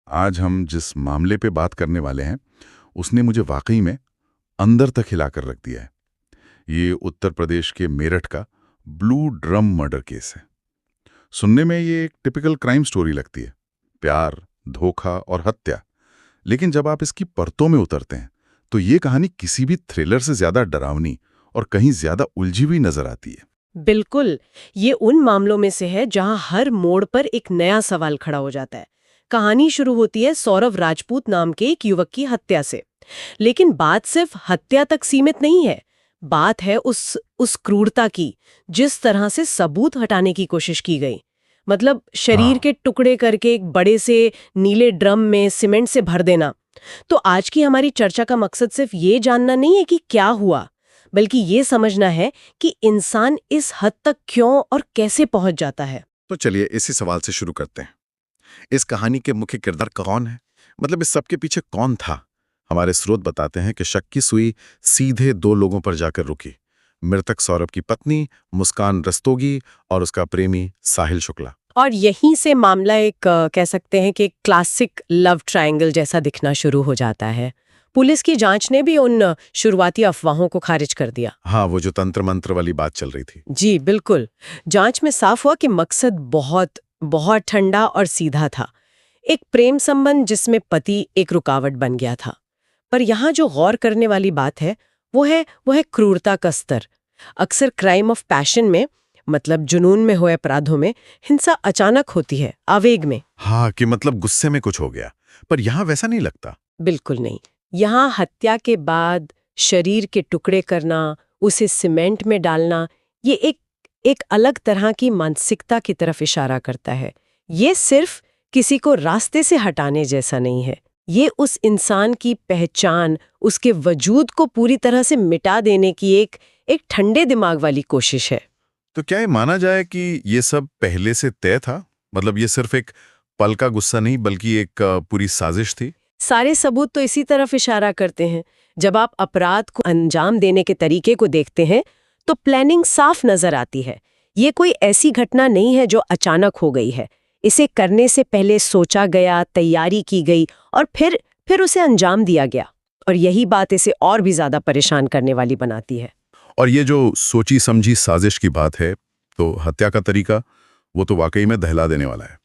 आज हम जिस मामले पे बात करने वाले हैं उसने मुझे वाकई में अंदर तक हिला कर रख दिया है। ये उत्तर प्रदेश के मेरठ का ब्लू ड्रम मर्डर केस है। सुनने में ये एक टिपिकल क्राइम स्टोरी लगती है, प्यार, धोखा और हत्या। लेकिन जब आप इसकी परतों में उतरते हैं तो ये कहानी किसी भी थ्रिलर से ज्यादा डरावनी और कहीं ज्यादा उलझी हुई नजर आती है। बिल्कुल, ये उन मामलों में से है जहां हर मोड़ पर एक नया सवाल खड़ा हो जाता है। कहानी शुरू होती है सौरव राजपूत नाम के एक युवक की हत्या से, लेकिन बात सिर्फ हत्या तक सीमित नहीं है। बात है उस क्रूरता की, जिस तरह से सबूत हटाने की कोशिश की गई। मतलब शरीर के टुकड़े करके एक बड़े से नीले ड्रम में सीमेंट से भर देना। तो आज की हमारी चर्चा का मकसद सिर्फ ये जानना नहीं है कि क्या हुआ, बल्कि ये समझना है कि इंसान इस हद तक क्यों और कैसे पहुंच जाता है। तो चलिए इसी सवाल से शुरू करते हैं। इस कहानी के मुख्य किरदार कौन है? मतलब इस सब के पीछे कौन था? हमारे स्रोत बताते हैं कि शक की सुई सीधे दो लोगों पर जाकर रुकी। मृतक सौरभ की पत्नी मुस्कान रस्तोगी और उसका प्रेमी साहिल शुक्ला। और यहीं से मामला एक कह सकते हैं कि एक क्लासिक लव ट्रायंगल जैसा दिखना शुरू हो जाता है। पुलिस की जांच ने भी उन शुरुआती अफवाहों को खारिज कर दिया। हाँ, वो जो तंत्र मंत्र वाली बात चल रही थी। जी बिल्कुल। जांच में साफ हुआ कि मकसद बहुत बहुत ठंडा और सीधा था। एक प्रेम संबंध जिसमें पति एक रुकावट बन गया था। पर यहाँ जो गौर करने वाली बात है वो है क्रूरता का स्तर। अक्सर क्राइम ऑफ पैशन में, मतलब जुनून में हुए अपराधों में, हिंसा अचानक होती है, आवेग में। हाँ, कि मतलब गुस्से में कुछ हो गया। पर यहाँ वैसा नहीं लगता। बिल्कुल नहीं। यहाँ हत्या के बाद शरीर के टुकड़े करना, उसे सीमेंट में डालना, ये एक अलग तरह की मानसिकता की तरफ इशारा करता है। ये सिर्फ किसी को रास्ते से हटाने जैसा नहीं है। ये उस इंसान की पहचान, उसके वजूद को पूरी तरह से मिटा देने की एक ठंडे दिमाग वाली कोशिश है। तो क्या ये माना जाए कि ये सब पहले से तय था? मतलब ये सिर्फ एक पल का गुस्सा नहीं बल्कि एक पूरी साजिश थी? सारे सबूत तो इसी तरफ इशारा करते हैं। जब आप अपराध को अंजाम देने के तरीके को देखते हैं तो प्लानिंग साफ नजर आती है। ये कोई ऐसी घटना नहीं है जो अचानक हो गई है। इसे करने से पहले सोचा गया, तैयारी की गई और फिर उसे अंजाम दिया गया। और यही बात इसे और भी ज्यादा परेशान करने वाली बनाती है। और ये जो सोची समझी साजिश की बात है, तो हत्या का तरीका वो तो वाकई में दहला देने वाला है।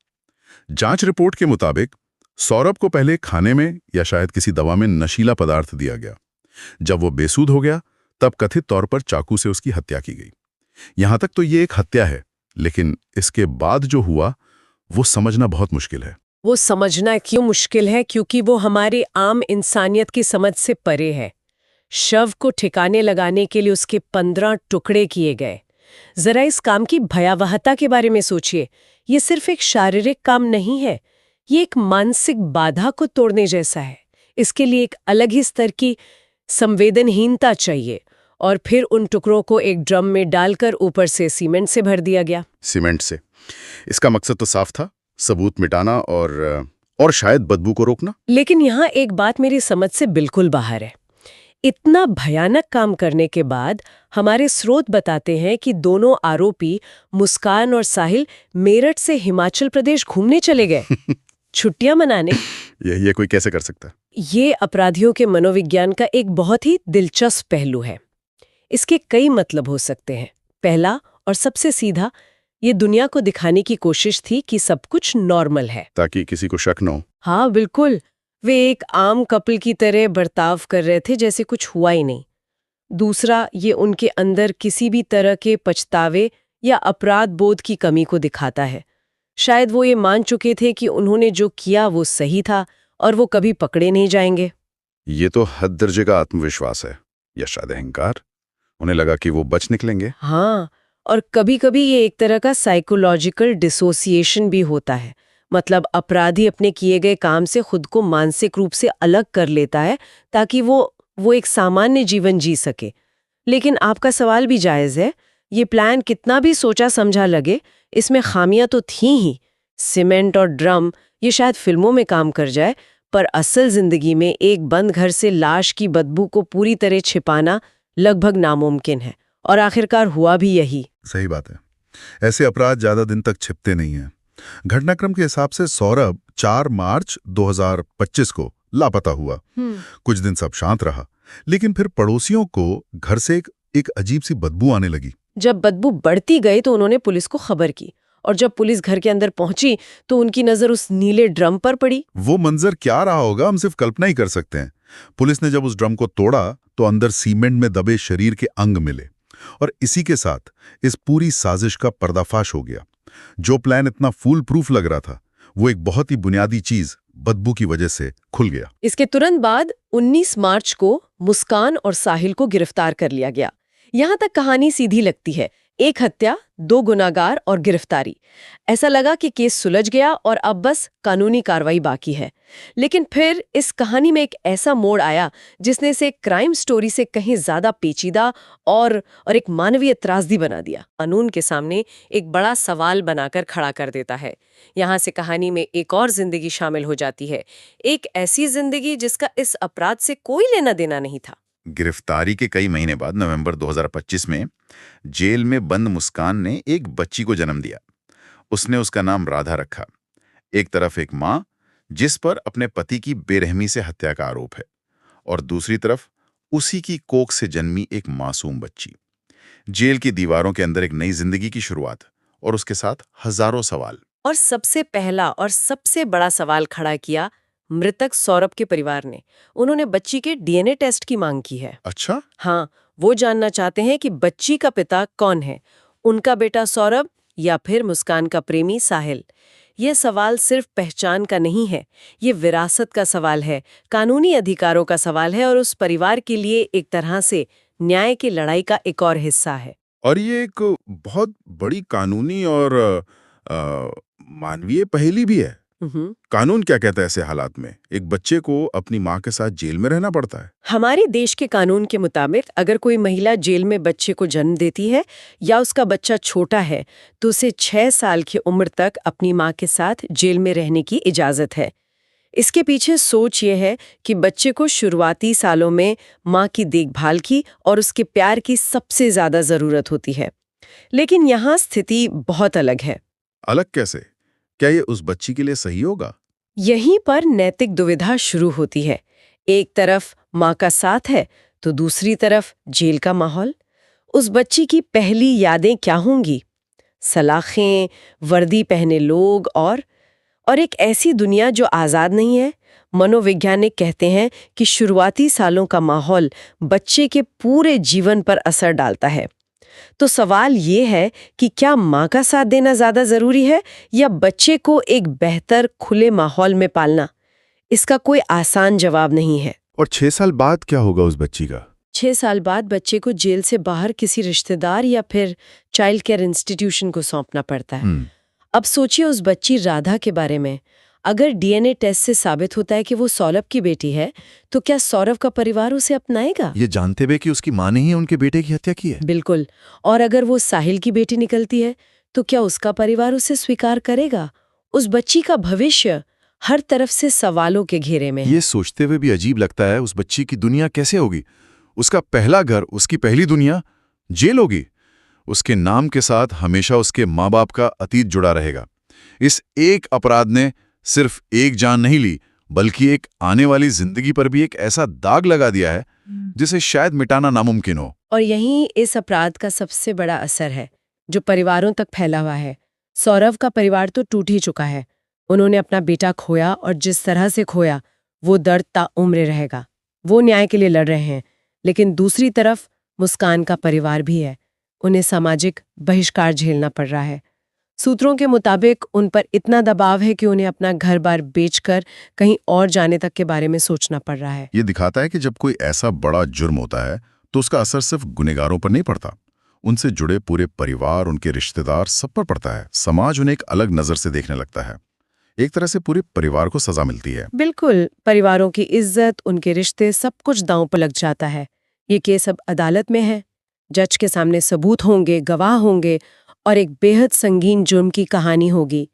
जांच रिपोर्ट के मुताबिक सौरभ को पहले खाने में या शायद किसी दवा में नशीला पदार्थ दिया गया। जब वो बेसुध हो गया तब कथित तौर पर चाकू से उसकी हत्या की गई। यहां तक तो ये एक हत्या है, लेकिन इसके बाद जो हुआ वो समझना बहुत मुश्किल है। वो समझना क्यों मुश्किल है? क्योंकि वो हमारी आम इंसानियत की समझ से परे है। शव को ठिकाने लगाने के लिए उसके 15 टुकड़े किए गए। जरा इस काम की भयावहता के बारे में सोचिए। ये सिर्फ एक शारीरिक काम नहीं है, ये एक मानसिक बाधा को तोड़ने जैसा है। इसके लिए एक अलग ही स्तर की संवेदनहीनता चाहिए। और फिर उन टुकड़ों को एक ड्रम में डालकर ऊपर से सीमेंट से भर दिया गया। सीमेंट से? इसका मकसद तो साफ था, सबूत मिटाना और शायद बदबू को रोकना। लेकिन यहाँ एक बात मेरी समझ से बिल्कुल बाहर है। इतना भयानक काम करने के बाद हमारे स्रोत बताते हैं कि दोनों आरोपी मुस्कान और साहिल मेरठ से हिमाचल प्रदेश घूमने चले गए, छुट्टियां मनाने। ये कोई कैसे कर सकता है? ये अपराधियों के मनोविज्ञान का एक बहुत ही दिलचस्प पहलू है। इसके कई मतलब हो सकते हैं। पहला और सबसे सीधा, ये दुनिया को दिखाने की कोशिश थी कि सब कुछ नॉर्मल है, ताकि किसी को शक न हो। हाँ बिल्कुल, वे एक आम कपल की तरह बर्ताव कर रहे थे जैसे कुछ हुआ ही नहीं। दूसरा, ये उनके अंदर किसी भी तरह के पछतावे या अपराध बोध की कमी को दिखाता है। शायद वो ये मान चुके थे कि उन्होंने जो किया वो सही था और वो कभी पकड़े नहीं जाएंगे। ये तो हद दर्जे का आत्मविश्वास है, या शायद अहंकार। उन्हें लगा कि वो बच निकलेंगे। हाँ, और कभी-कभी ये एक तरह का साइकोलॉजिकल डिसोसिएशन भी होता है। मतलब अपराधी अपने किए गए काम से खुद को मानसिक रूप से अलग कर लेता है ताकि वो एक सामान्य जीवन जी सके। लेकिन आपका सवाल भी जायज़ है। ये प्लान कितना भी सोचा समझा लगे, इसमें खामियां तो थी ही। सीमेंट और ड्रम ये शायद फिल्मों में काम कर जाए, पर असल जिंदगी में एक बंद घर से लाश की बदबू को पूरी तरह छिपाना लगभग नामुमकिन है। और आखिरकार हुआ भी यही। सही बात है। ऐसे अपराध ज्यादा दिन तक छिपते नहीं हैं। घटनाक्रम के हिसाब से सौरभ 4 मार्च 2025 को लापता हुआ। कुछ दिन सब शांत रहा, लेकिन फिर पड़ोसियों को घर से एक अजीब सी बदबू आने लगी। जब बदबू बढ़ती गई तो उन्होंने पुलिस को खबर की, और जब पुलिस घर के अंदर पहुंची तो उनकी नजर उस नीले ड्रम पर पड़ी। वो मंजर क्या रहा होगा, हम सिर्फ कल्पना ही कर सकते हैं। पुलिस ने जब उस ड्रम को तोड़ा तो अंदर सीमेंट में दबे शरीर के अंग मिले, और इसी के साथ इस पूरी साजिश का पर्दाफाश हो गया। जो प्लान इतना फूल प्रूफ लग रहा था, वो एक बहुत ही बुनियादी चीज बदबू की वजह से खुल गया। इसके तुरंत बाद 19 मार्च को मुस्कान और साहिल को गिरफ्तार कर लिया गया। यहां तक कहानी सीधी लगती है, एक हत्या, 2 गुनाहगार और गिरफ्तारी। ऐसा लगा कि केस सुलझ गया और अब बस कानूनी कार्रवाई बाकी है। लेकिन फिर इस कहानी में एक ऐसा मोड़ आया जिसने इसे क्राइम स्टोरी से कहीं ज्यादा पेचीदा और एक मानवीय त्रासदी बना दिया। कानून के सामने एक बड़ा सवाल बनाकर खड़ा कर देता है। यहाँ से कहानी में एक और जिंदगी शामिल हो जाती है, एक ऐसी जिंदगी जिसका इस अपराध से कोई लेना देना नहीं था। गिरफ्तारी के कई महीने बाद नवंबर 2025 में जेल में बंद मुस्कान ने एक बच्ची को जन्म दिया। उसने उसका नाम राधा रखा। एक तरफ एक माँ जिस पर अपने पति की बेरहमी से हत्या का आरोप है, और दूसरी तरफ उसी की कोख से जन्मी एक मासूम बच्ची। जेल की दीवारों के अंदर एक नई जिंदगी की शुरुआत, और उसके साथ हजारों सवाल। और सबसे पहला और सबसे बड़ा सवाल खड़ा किया मृतक सौरभ के परिवार ने। उन्होंने बच्ची के डीएनए टेस्ट की मांग की है। अच्छा? हाँ, वो जानना चाहते हैं कि बच्ची का पिता कौन है, उनका बेटा सौरभ या फिर मुस्कान का प्रेमी साहिल। यह सवाल सिर्फ पहचान का नहीं है, ये विरासत का सवाल है, कानूनी अधिकारों का सवाल है, और उस परिवार के लिए एक तरह से न्याय की लड़ाई का एक और हिस्सा है। और ये एक बहुत बड़ी कानूनी और मानवीय पहेली भी है। कानून क्या कहता है ऐसे हालात में? एक बच्चे को अपनी माँ के साथ जेल में रहना पड़ता है। हमारे देश के कानून के मुताबिक अगर कोई महिला जेल में बच्चे को जन्म देती है या उसका बच्चा छोटा है तो उसे 6 साल की उम्र तक अपनी माँ के साथ जेल में रहने की इजाजत है। इसके पीछे सोच ये है कि बच्चे को शुरुआती सालों में माँ की देखभाल की और उसके प्यार की सबसे ज्यादा जरूरत होती है। लेकिन यहाँ स्थिति बहुत अलग है। अलग कैसे? क्या ये उस बच्ची के लिए सही होगा? यहीं पर नैतिक दुविधा शुरू होती है। एक तरफ माँ का साथ है तो दूसरी तरफ जेल का माहौल। उस बच्ची की पहली यादें क्या होंगी? सलाखें, वर्दी पहने लोग और एक ऐसी दुनिया जो आज़ाद नहीं है। मनोवैज्ञानिक कहते हैं कि शुरुआती सालों का माहौल बच्चे के पूरे जीवन पर असर डालता है। तो सवाल ये है कि क्या माँ का साथ देना ज्यादा जरूरी है या बच्चे को एक बेहतर खुले माहौल में पालना? इसका कोई आसान जवाब नहीं है। और 6 साल बाद क्या होगा उस बच्ची का? 6 साल बाद बच्चे को जेल से बाहर किसी रिश्तेदार या फिर चाइल्ड केयर इंस्टीट्यूशन को सौंपना पड़ता है। अब सोचिए उस बच्ची राधा के बारे में। अगर डीएनए टेस्ट से साबित होता है कि वो सौरभ की बेटी है, तो क्या सौरभ का परिवार उसे अपनाएगा? ये जानते हुए कि उसकी माँ ने ही उनके बेटे की हत्या की है। बिल्कुल। और अगर वो साहिल की बेटी निकलती है, तो क्या उसका परिवार उसे स्वीकार करेगा? उस बच्ची का भविष्य हर तरफ से सवालों के घेरे में है। ये सोचते हुए भी अजीब लगता है, उस बच्ची की दुनिया कैसे होगी? उसका पहला घर, उसकी पहली दुनिया जेल होगी। उसके नाम के साथ हमेशा उसके माँ बाप का अतीत जुड़ा रहेगा। इस एक अपराध ने सिर्फ एक जान नहीं ली, बल्कि एक आने वाली जिंदगी पर भी एक ऐसा दाग लगा दिया है जिसे शायद मिटाना नामुमकिन हो। और यहीं इस अपराध का सबसे बड़ा असर है जो परिवारों तक फैला हुआ है। सौरभ का परिवार तो टूट ही चुका है। उन्होंने अपना बेटा खोया, और जिस तरह से खोया वो दर्द ताउम्र रहेगा। वो न्याय के लिए लड़ रहे हैं, लेकिन दूसरी तरफ मुस्कान का परिवार भी है। उन्हें सामाजिक बहिष्कार झेलना पड़ रहा है। सूत्रों के मुताबिक उन पर इतना दबाव है कि उन्हें अपना घर-बार बेचकर कहीं और जाने तक के बारे में सोचना पड़ रहा है। ये दिखाता है कि जब कोई ऐसा बड़ा जुर्म होता है तो उसका असर सिर्फ गुनहगारों पर नहीं पड़ता, उनसे जुड़े पूरे परिवार, उनके रिश्तेदार, सब पर पड़ता है। समाज उन्हें एक अलग नजर से देखने लगता है। एक तरह से पूरे परिवार को सजा मिलती है। बिल्कुल, परिवारों की इज्जत, उनके रिश्ते, सब कुछ दांव पर लग जाता है। ये केस अब अदालत में है, जज के सामने सबूत होंगे, गवाह होंगे और एक बेहद संगीन जुर्म की कहानी होगी।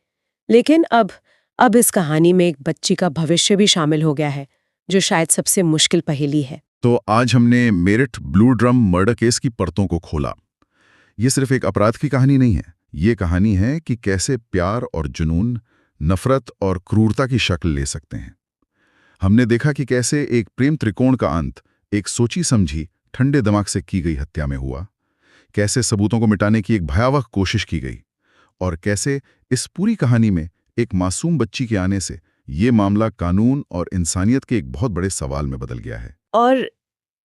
लेकिन अब इस कहानी में एक बच्ची का भविष्य भी शामिल हो गया है, जो शायद सबसे मुश्किल पहेली है। तो आज हमने Meerut blue drum murder case की परतों को खोला। ये सिर्फ एक अपराध की कहानी नहीं है, ये कहानी है कि कैसे प्यार और जुनून नफरत और क्रूरता की शक्ल ले सकते हैं। हमने देखा कि कैसे एक प्रेम त्रिकोण का अंत एक सोची समझी ठंडे दिमाग से की गई हत्या में हुआ, कैसे सबूतों को मिटाने की एक भयावह कोशिश की गई, और कैसे इस पूरी कहानी में एक मासूम बच्ची के आने से ये मामला कानून और इंसानियत के एक बहुत बड़े सवाल में बदल गया है। और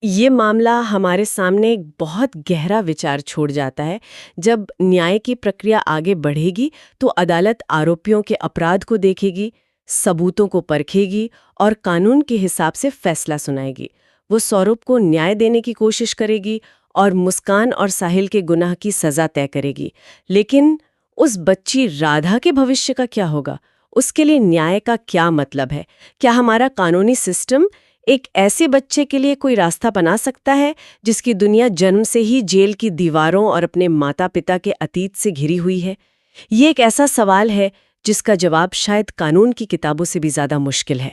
ये मामला हमारे सामने एक बहुत गहरा विचार छोड़ जाता है। जब न्याय की प्रक्रिया आगे बढ़ेगी तो अदालत आरोपियों के अपराध को देखेगी, सबूतों को परखेगी और कानून के हिसाब से फैसला सुनाएगी। वो सौरभ को न्याय देने की कोशिश करेगी और मुस्कान और साहिल के गुनाह की सजा तय करेगी। लेकिन उस बच्ची राधा के भविष्य का क्या होगा? उसके लिए न्याय का क्या मतलब है? क्या हमारा कानूनी सिस्टम एक ऐसे बच्चे के लिए कोई रास्ता बना सकता है जिसकी दुनिया जन्म से ही जेल की दीवारों और अपने माता पिता के अतीत से घिरी हुई है? ये एक ऐसा सवाल है जिसका जवाब शायद कानून की किताबों से भी ज्यादा मुश्किल है।